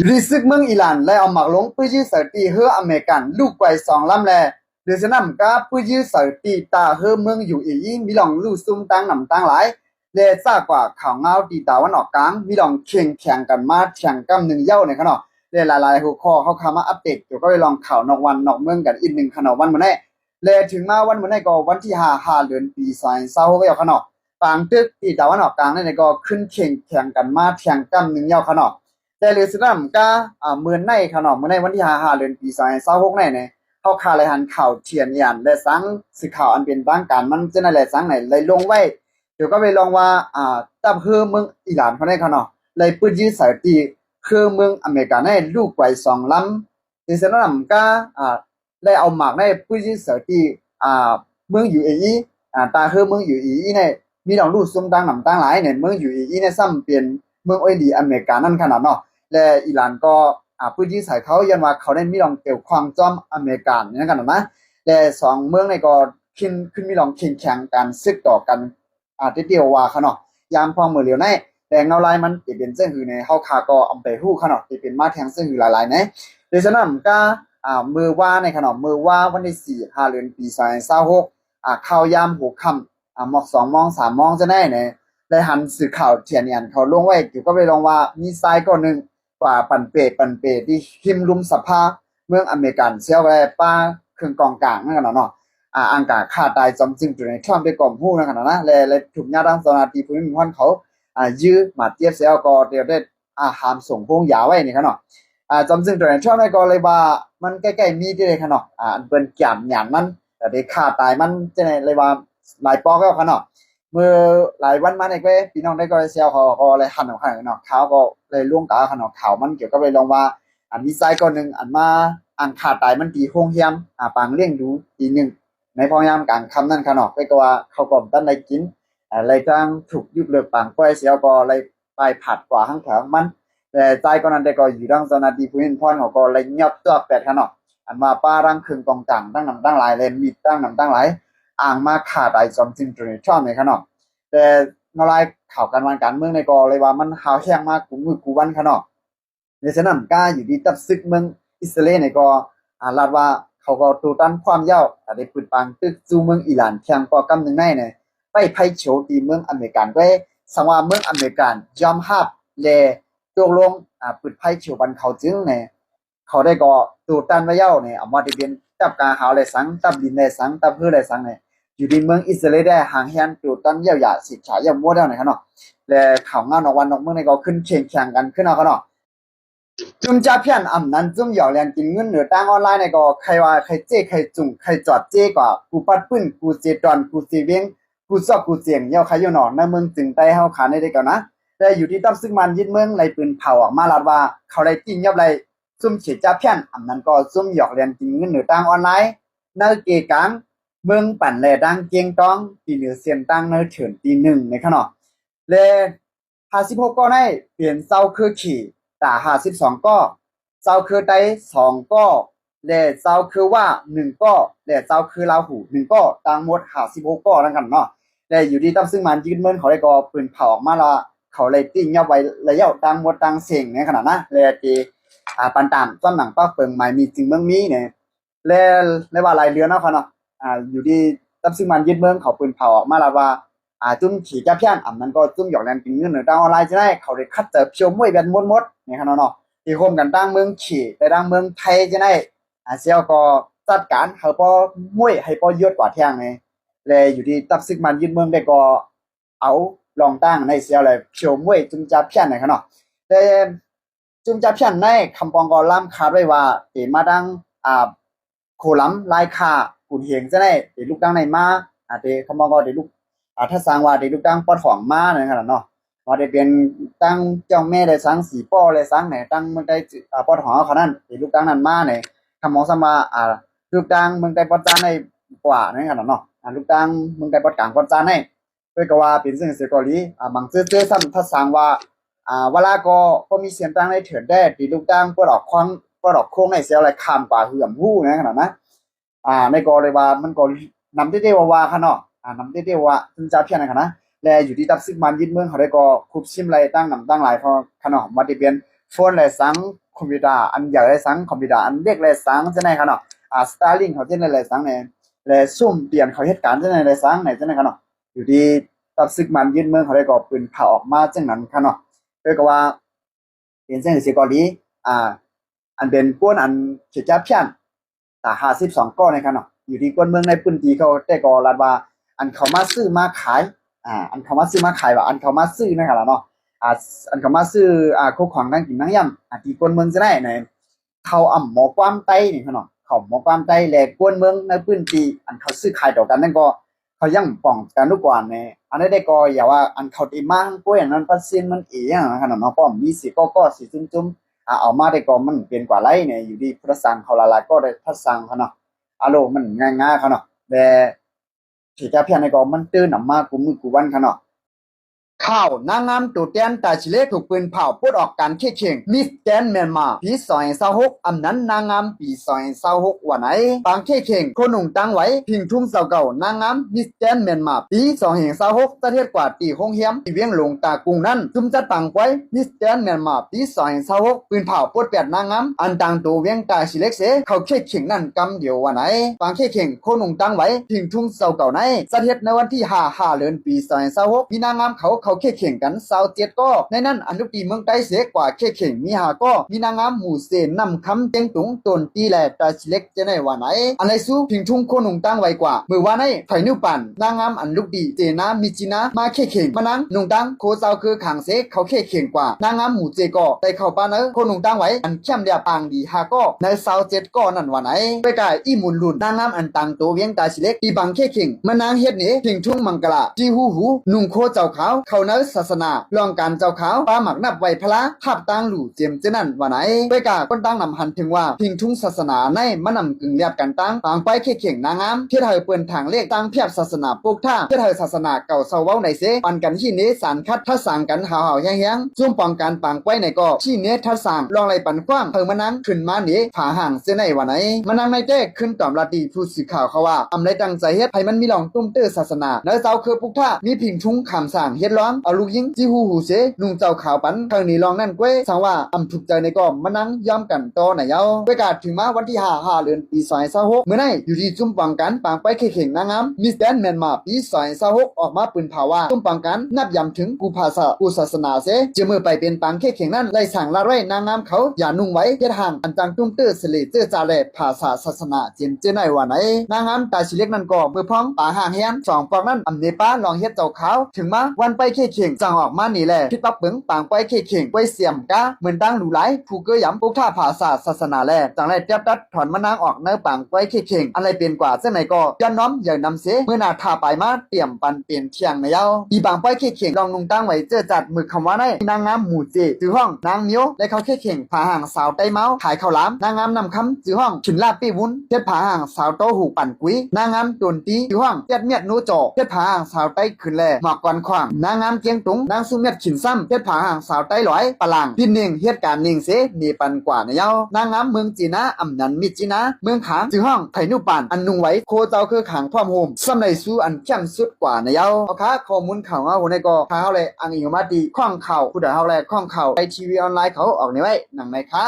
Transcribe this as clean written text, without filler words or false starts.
รีซึกเมืองอิหร่านและเอาหมักลงปื้อยื้อเสตีเฮออเมริกันลูกไกวสองลำแลหรือสนามกาปื้อยื้อเสตีตาเฮอเมืองอยู่อีมีหลองลู่ซุ่มตั้งหนำตั้งหลายเลซ่ากว่าข่าวเงาตีตาวันออกกลางมีหลองเคียงแข่งกันมาแข่งกำหนึ่งเย้าในขณะเลหลายๆหัวข้อเขาคามาอัปเดตเกี่ยวกับไปลองข่าวนอกวันนอกเมืองกันอีกหนึ่งขณะวันมื้อนี้เลถึงมาวันมื้อนี้ก็วันที่5เดือนปี2026ก็ขณะปางตึกตีตาวันออกกลางนั่นก็ขึ้นเคียงแข่งกันมาแข่งกำหนึ่งเย้าขณะแต่หรือสนามกาเมื่อในขณะเมื่อในวันที่5เดือนปี2026นี่เนี่ยเขาคาเลยหันข่าวเทียนยันและสังสื่อข่าวอันเป็นทางการมันจะนั่นแหละสังไหนเลยลงไว้เดี๋ยวก็ไปลองว่าตับคือเมืองอิหร่านเขาได้ขณะเลยปืนยื้อสายตีคือเมืองอเมริกาในลูกไกวสองลำที่สนามกาเลยเอาหมากในปืนยื้อสายตีเมืองอยู่อีตาคือเมืองอยู่อีเนี่ยมีดอกลูกซุ่มดังหนำตั้งหลายเนี่ยเมืองอยู่อีเนี่ยซ้ำเปลี่ยนเมืองโอดีอเมริกานั่นขนาดเนาะและอิหร่านก็พื้นที่สายเขายันว่าเขาได้มีลองเกี่ยวความจอมอเมริกันนั่นกันนะและสองเมืองในก็ขึ้นมีลองแข่งการซึกต่อกันที่เดียวว่าเขาเนาะยามพองมือเหลียวในแต่เงาลายมันจะเป็นเส้นหือในเฮาคาก็อำไปฮู้เขาเนาะจะเป็นมาแทงเส้นหือหลายๆนะโดยฉะนั้นก็มือว่าในขนาดมือว่าวันที่4เดือนปี2026ข่าวยามหัวค่ำหมอก2โมง3โมงจะได้เนี่ยได้หันสื่อข่าวเทียนยันเขาลงไว้เกี่ยวก็ไปลองว่ามีทรายก้อนนึงกว่าปันเปที่หิมลุมสภาเมืองอเมริกันเซียวแวป้าเครื่องกองกลางนั่นกันเนาะอังกาฆ่าตายจอมจึงจุดในช่องได้กล่อมหู้นั่นกันนะและถูกญาติทางสนาทีพื้นมีคนเขายื้อมาเทียบเซียวก็เดี๋ยวได้หามส่งพวงยาไว้นี่ครับเนาะจอมจึงจุดในช่องได้ก็เลยว่ามันใกล้ๆมีที่เลยครับเนาะเป็นแก่นหยานมันแต่ได้ฆ่าตายมันจะเลยว่าหลายปอกแล้วครับเนาะเมื่อหลายวันมาในเว้พี่น้องได้ก็เซียวเขาก็เลยหันออกข้างเนาะเขาก็เลยล่วงกาขนาดข่าวมันเกี่ยวกับไปลองว่ามีไซต์ก้อนหนึ่งมาอันขาดตายมันตีโฮงเฮียมปางเลี้ยงดูตีหนึ่งในพอยามกลางคำนั่นขนาดไปก็ว่าเขาก็ตั้งได้กินอะไรจ้างถูกยุบเลือกปางก้อยเสียวก็เลยไปผัดกว่าข้างแถวมันแต่ใจก็นั้นได้ก็อยู่ดังสนาดีพื้นพรเขาก็เลยยับตัวแปดขนาดมาป้ารังคืนกองต่างตั้งนำตั้งหลายเลยมีตั้งนำตั้งหลายมาขาดไอ้จอมจิงจุนชอบในขนาดแต่เงาลายข่าวการวันการเมืองในกอเลยว่ามันข่าวแห้งมากกูมือกูวันขนาดในสนามก้าอยู่ดีตับซึกเมืองอิสราเอลในก็ลาดว่าเขาก็ตูตันความยาวได้ปืนปางตึกจูเมืองอิหร่านแข่งก็กำหนึ่งในเนี่ยไปไพ่เฉียวตีเมืองอเมริกันไว้สังว่าเมืองอเมริกันยอมฮับเลตกลงปืนไพ่เฉียวบันเขาจึงเนี่ยเขาได้ก็ตูตันไว้ยาวเนี่ยเอามาได้เป็นตับกาหาวเลยสังตับดินเลยสังตับเพื่อเลยสังเนี่ยอยู่ดีเมืองอิสราเอลได้ห่างแหนตูตันเยี่ยวยาสิฉายยามัวแล้วนะครับเนาะและข่าวงานนอกวันนอกเมืองในก็ขึ้นเชียงแข่งกันขึ้นเอาเขาเนาะจุมจ้าเพียนอำนั้นจุมเหยาเรียนกินเงินเหนือตั้งออนไลน์ในก็ใครว่าใครเจ๊ใครจุ่งใครจอดเจ๊กว่ากูปัดปื้นกูเจดอนกูเจเวียงกูซอกกูเจียงเยาใครอยู่หนอในเมืองจึงใต้เฮาขาในได้ก่อนนะแต่อยู่ที่ตับซึ่งมันยึดเมืองในปืนเผาออกมาลาดว่าเขาได้จริงยับไรซุ่มเฉียจ้าเพียนอำนั้นก็ซุ่มหยอกเรียนกินเงินเหนือตั้งออนไลน์ในเกกังเมืองปั่นแลดังเกียงตองตีเหนือเสียนตั้งในเฉินตีหนึ่งในขณะเล56ก็ได้เปลี่ยนเศร้าคือขี่ตา52ก็เจ้าคือไต้2ก็และเจ้าคือว่า1ก็และเจ้าคือลาหู1ก็ตังหมด56ก็นั่นกันเนาะและอยู่ดีตั้งซึ่งมันยืนเมินเขาได้ก็ปืนเผาออกมาละเขาเลยติ้งยับไว้ระยะตังหมดตังเสียงในขนาดนะและที่ปันตามต้นหนังป้าเปิงใหม่มีจริงเมืองมีเนี่ยและว่าหลายเรือนเนาะค่ะเนาะอยู่ดีตั้งซึ่งมันยืนเมินเขาปืนเผาออกมาละว่าจุ้มขี่จ้าเพี้ยนมันก็จุ้มหยอกแรงกินเงินเหนือตังออนไลน์จะได้เขาได้คัดเจอเพียวมวยแบบหมดในขนาดเนาะที่โฮมกันตั้งเมืองขี่แต่ตั้งเมืองไทยจะได้เซียวก็จัดการให้พอมวยให้พอยศกว่าเที่ยงไงเลยอยู่ที่ตับซึกมันยึดเมืองได้ก็เอาลองตั้งในเซียวเลยเพียวมวยจุ้มจับเพี้ยนไหนครับเนาะแต่จุ้มจับเพี้ยนในคำปองก็ล่ำคาดไว้ว่าเอมาดังโคล้ำลายคากุนเฮงจะได้เดลูกตั้งในมาเดคำปองก็เดลูกถ้าสร้างว่าเดลูกตั้งปอดของมาเนี่ยครับเนาะว่าได้เป็นตั้งเจ้าแม่ได้สังสีป้อเลยสังไหนตั้งเมืองใดปอดหอเขานั่นเป็นลูกตั้งนั้นมาเนี่ยคำมองสมาลูกตั้งเมืองใดปอดจานในกว่านั่นกันเนาะลูกตั้งเมืองใดปอดกลางปอดจานในเพื่อก็ว่าเป็นสิ่งเสียกอลีบางเจอซ้ำถ้าสั่งว่าเวลาก็มีเสียงตั้งในเถิดได้ตีลูกตั้งปอดออกควงปอดออกโค้งในเสียอะไรข้ามกว่าเหื่อมหู้นั่นขนาดนะในกอเลยว่ามันก็นำได้ว่าค่ะเนาะนำได้ว่าจึงจะเพี้ยนนั่นนะและอยู่ที่ตับซึกมันยึดเมืองเขาได้ก็คุบชิมไรตั้งนำตั้งหลายพอขนมมาติเบียนโฟนและสัง อมพิวเตอร์อันใหญ่เลยสังคอมพิวเตอร์อันเล็กเลยสังจะไหนครับเนาะสตาร์ลิงเขาเช่นอะไรสังเนี่ยและซุ่มเปลี่ยนเขาเหตุการณ์จะไหนเลยสังไหนจะไหนครับเนาะอยู่ที่ตับซึกมันยืนเมืองเขาได้ก่อปืนเผาออกมาจังนั้นครับเนาะด้วยก็ว่าเป็นเส้นสีกอลีอันเป็นก้นอันเฉียดจับเพี้ยนแต่52ก้อนนะครับเนาะอยู่ที่ก้นเมืองในพื้นที่เขาได้ก่อลาดว่าอันเขามาซื้อมาขายอันเขามาซื้อมาขายว่าอันเขามาซื้อนะครับเนาะอันเขามาซื้อคุกของนั่งกินนั่งย่ำที่ก้นเมืองจะได้ไหนเขาหมอความไตนี่ครับเนาะเขาหมอความไตแหลกก้นเมืองในพื้นที่อันเขาซื้อขายต่อกันนั่นก็เขายังป้องกันทุกวันเนี่ยอันนี้ได้ก็อย่าว่าอันเขาตีมาก็อย่างนั้นปัสเซียนมันเอ๋นะครับเนาะป้อมมีสีก็สีจุ้มเอามาได้ก็มันเป็นกว่าไรเนี่ยอยู่ดีพระสังเขาละลายก็ได้พระสังเขาเนาะอารมณ์มันง่ายๆเขาเนาะแต่ที่จะเพียงในก็มันตื่นออกมากูมือกูวันเขาเนาะข่าวนางงามตัวแทนตาชิเลถูกปืนเผาพูดออกการเข่งมิสแกนเมียนมาปี2026อำนั้นนางงามปี2026วันไหนปางเข่งคนหนุ่งตั้งไว้พิงทุ่งเสาเก่านางงามมิสแกนเมียนมาปี2026ประเทศกว่าตีห้องเฮียมที่เวียงหลงตากรุงนั้นจุ่มจัดปังไว้มิสแกนเมียนมาปี2026ปืนเผาพูดแปดนางงามอันต่างตัวเวียงตาชิเลเสเขาเข่งนั่นกำเดียววันไหนปางเข่งคนหนุ่งตั้งไว้พิงทุ่งเสาเก่าในประเทศในวันที่5เดือนปี2026มีนางงามเขาเข่งกัน27ก็ในนั้นอันดุปีเมืองใต้เสียกว่าเข่งมี5ก็มีนางงามหมู่เสนนำคำเต็งตุงตนตีแลตาชิเล็กจะในวันไหนอันไหนสู้พิงทุ่งโคนุ่งตั้งไว้กว่าเมื่อวันไหนไฟนิ้วปั่นนางงามอันลูกดีเจนามิจินามาเข่งมานังนุ่งตั้งโคเจ้าคือขังเสเขาเข่งกว่านางงามหมู่เจก็ได้เข้าปานโคนุ่งตั้งไว้อันเข้มเดียบอ่างดี5ก็ใน27ก็นั่นวันไหนไปกายอีมุนลุนนางงามอันตังตัวเวียงตาชิเล็กปีบังเข่งมานางเฮ็ดนี่พิงทุ่งมังกลาจีหูนุ่งโคเจ้าขาวเขาเนื้อศาสนาลองการเจ้าขาวปาหมักนับไว้พละภาพตั้งหลู่เจียมเจนั่นว่าไหนไปกาคนตั้งนำหันถึงว่าพิงทุ่งศาสนาในมานำกึ่งเรียบกันตั้งปางไปเข่งนางงามเพื่อเธอเปินทางเลขตั้งเพียบศาสนาปลูกท่าเพื่อเธอศาสนาเก่าเศร้าเว้าในเสปันกันที่นี้สารคัดทัดสั่งกันหาวแห้งซุ่มป้องกันปางไปในก็ที่เนี้ทัดสั่งลองไรปันกว้างเธอมานั่งขึ้นมาหนีผาห่างเสในว่าไหนมานั่งในเจ้ขึ้นตอมลาตีผู้สื่อข่าวเขาว่าอำไรตั้งใจเฮ็ดให้มันมีลองตุ้มเตอศาสนาเนื้อเจ้าคือปลูกท่ามีพิงทุ่งคำสั่งเฮ็ดร้องเอาลูกยิงจีหูเสนุ่งเจ้าขาวปันทางนี้ลองนั่นก้วยสังว่าถูกใจในก็มานั่งย้ำกันต่อไหนเย้าประกาศถึงมาวันที่5เดือนปี2026เมื่อไหร่อยู่ที่จุ่มปังกันปางไปเข่งนางงามมิสแกนเมียนมาปี2026ออกมาปืนภาวะจุ่มปังกันนับย้ำถึงกูภาษากูศาสนาเสจะมือไปเป็นปังเข่งนั่นไล่สั่งละไร่นางงามเขาอย่านุ่งไว้เฮ็ดห่างอันจังตุ้มตื้อสลีเจอจาแลภาษาศาสนาเจนเจไหนว่าไหนนางงามตาชิเล็กนั่นก็มือพ้องปาห่างแฮม2ปองนั่นเนป้าลองเฮ็ดเจ้าขาวถึงมาวันไปเข่งจังออกมานี่แหละพิดปั๊บเบิ่งปางไปเข่งไว้เสียมกะเหมือนตั้งหลูหลายผู้เกยย้ำปุกท่าภาษาศาสนาแลจังไรเตียบตัดถอนมานางออกเนื้อปังไว้เข่งอะไรเป็นกว่าเส้นไหนก็ย้อนน้อมอย่านำเสเมื่อนาท่าไปมาเตรียมปันเปลี่ยนเที่ยงในเย้าอีบางไปเข่งลองนุ่งตั้งไว้เจอจัดมือคำว่าในนางงามหมู่เจจือห้องนางเมียวและเขาเข่งผาห่างสาวไตเมาขายข้าวหลามนางงามนำคำจือห้องขินลาปี้วุ้นเทียดผาห่างสาวโตหูปั่นกุ้ยนางงามตวนตีจือห้องเทียดเมียดนูจ่อเทียดผาห่างสาวไตขึ้นแลหมอกกวนขวางนางงามเกียงตุงนางสุเมียดขินซ้ำเทียดผาห่างสาวไตหลอยปะลางพินเน่งเหตุการณ์เน่งเสมีปันกว่าในเย้านางงามเมืองจีนะอำนันมิจีนะเมืองขางจือห้องไผ่นุปันอันนุ่งไว้โคเจ้าคือขางพร้อมโฮมสำในสู้อันเข้มสุดกว่าในเย้าเอาค่ะข้อมูลข่าวว่าหัวในก็ข่าวเลยอังอิวมาดีข้องข่าวผู้ใดเฮาแลข้องข่าวไอทีวีออนไลน์เขาออกในไว้หนังในค่ะ